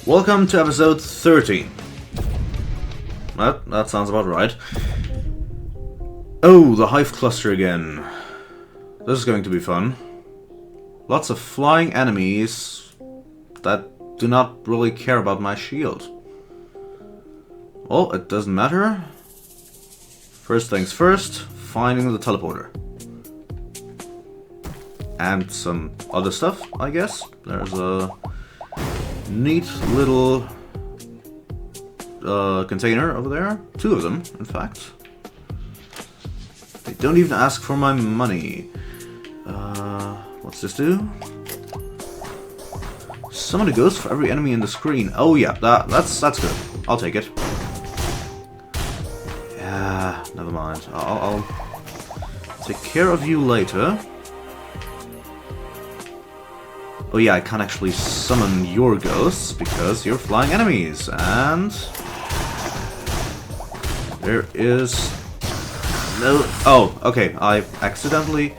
Welcome to episode 13. That sounds about right. Oh, the Hive Cluster again. This is going to be fun. Lots of flying enemies that do not really care about my shield. Well, it doesn't matter. First things first, finding the teleporter. And some other stuff, I guess. There's a neat little container over there. Two of them, in fact. They don't even ask for my money. What's this do? Summon a ghost for every enemy in the screen. Oh yeah, that's good. I'll take it. Yeah, never mind. I'll take care of you later. Oh yeah, I can't actually summon your ghosts because you're flying enemies, and there is no... Oh, okay, I accidentally...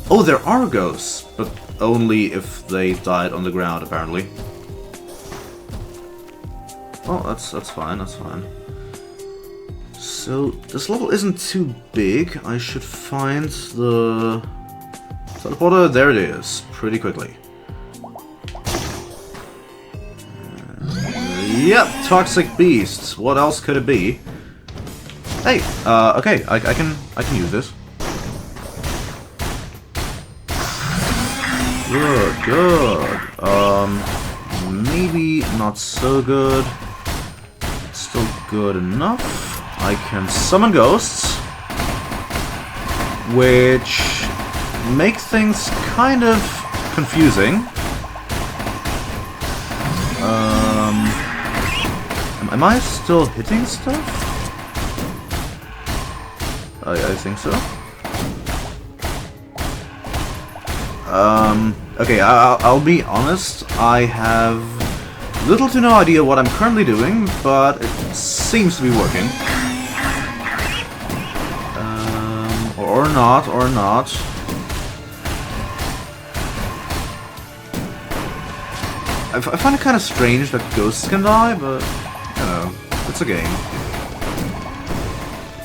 Oh, there are ghosts, but only if they died on the ground, apparently. Well, that's fine, that's fine. So, this level isn't too big. I should find the teleporter. There it is, pretty quickly. Yep, toxic beasts. What else could it be? Hey, okay, I can use this. Good. Maybe not so good. Still good enough. I can summon ghosts, which make things kind of confusing. Am I still hitting stuff? I think so. Okay, I'll be honest, I have little to no idea what I'm currently doing, but it seems to be working. Or not. I find it kind of strange that ghosts can die, but, you know, it's a game.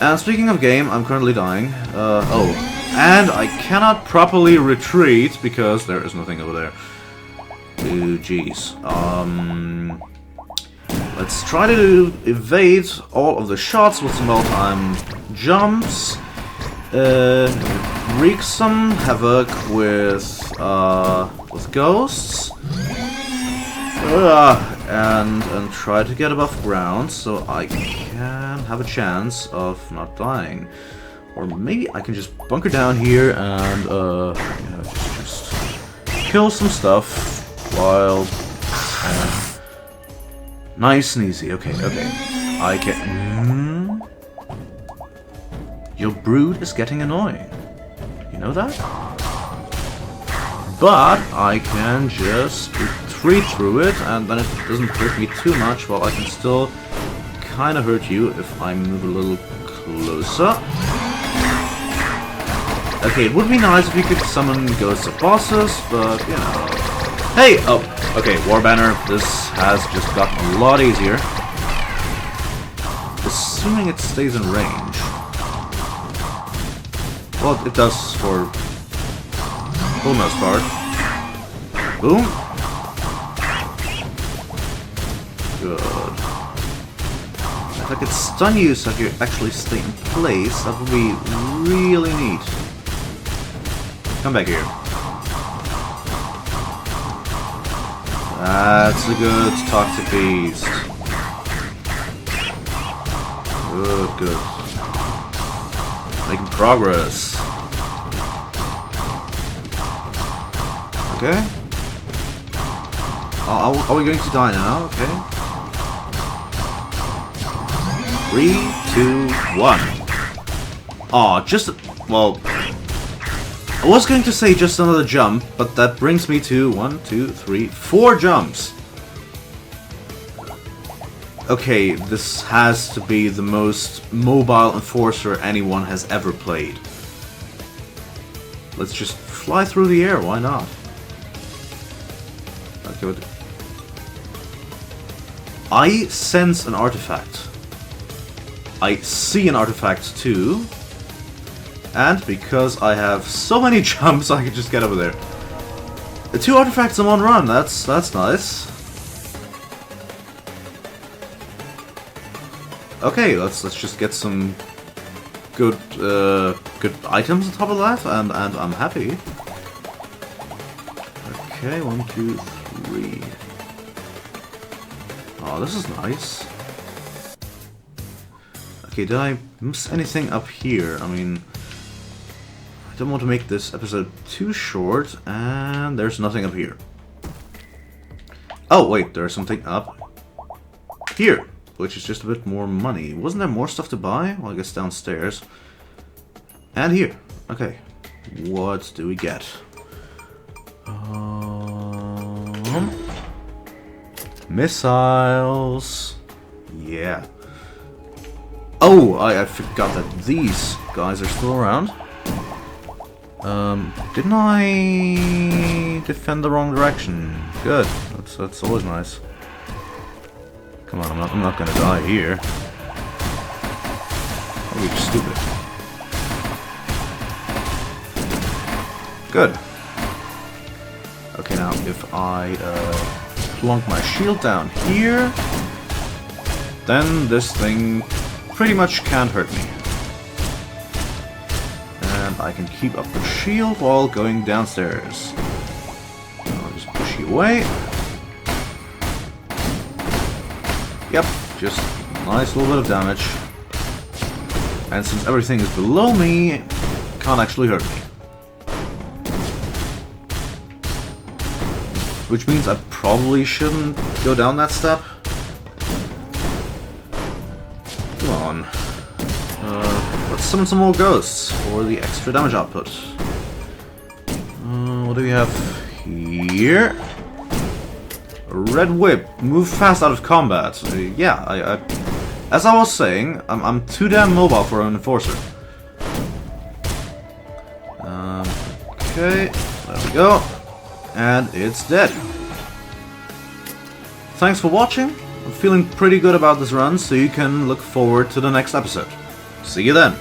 And speaking of game, I'm currently dying. Oh. And I cannot properly retreat because there is nothing over there. Oh, jeez. Let's try to evade all of the shots with some well-timed jumps. Wreak some havoc with ghosts. And try to get above ground so I can have a chance of not dying. Or maybe I can just bunker down here and yeah, just kill some stuff while nice and easy. Okay. I can. Your brood is getting annoying. You know that? But I can just retreat through it, and then it doesn't hurt me too much. While I can still kind of hurt you if I move a little closer. Okay, it would be nice if you could summon ghosts of bosses, but, you know... Hey! Oh, okay, Warbanner, this has just gotten a lot easier. Assuming it stays in range. Well, it does for the most part. Boom! Good. If I could stun you so I could actually stay in place, that would be really neat. Come back here. That's a good toxic beast. Good. Making progress. Okay. Are we going to die now? Okay. 3, 2, 1. Aw, well... I was going to say just another jump, but that brings me to 1, 2, 3, 4 jumps. Okay, this has to be the most mobile enforcer anyone has ever played. Let's just fly through the air, why not? Okay, I sense an artifact. I see an artifact too. And because I have so many jumps, I can just get over there. The 2 artifacts in one run, that's nice. Okay, let's just get some good items on top of that, and I'm happy. Okay, 1, 2, 3. Oh, this is nice. Okay, did I miss anything up here? I mean, I don't want to make this episode too short, and there's nothing up here. Oh, wait, there's something up here, which is just a bit more money. Wasn't there more stuff to buy? Well, I guess downstairs. And here. Okay. What do we get? Missiles. Yeah. Oh, I forgot that these guys are still around. Didn't I defend the wrong direction? Good. That's always nice. Come on, I'm not gonna die here. That would be stupid. Good. Okay, now if I plunk my shield down here, then this thing pretty much can't hurt me. And I can keep up the shield while going downstairs. I'll just push you away. Yep, just a nice little bit of damage. And since everything is below me, it can't actually hurt me. Which means I probably shouldn't go down that step. Come on. Let's summon some more ghosts for the extra damage output. What do we have here? A red whip. Move fast out of combat. Yeah, as I was saying, I'm too damn mobile for an enforcer. Okay, there we go. And it's dead. Thanks for watching. I'm feeling pretty good about this run, so you can look forward to the next episode. See you then.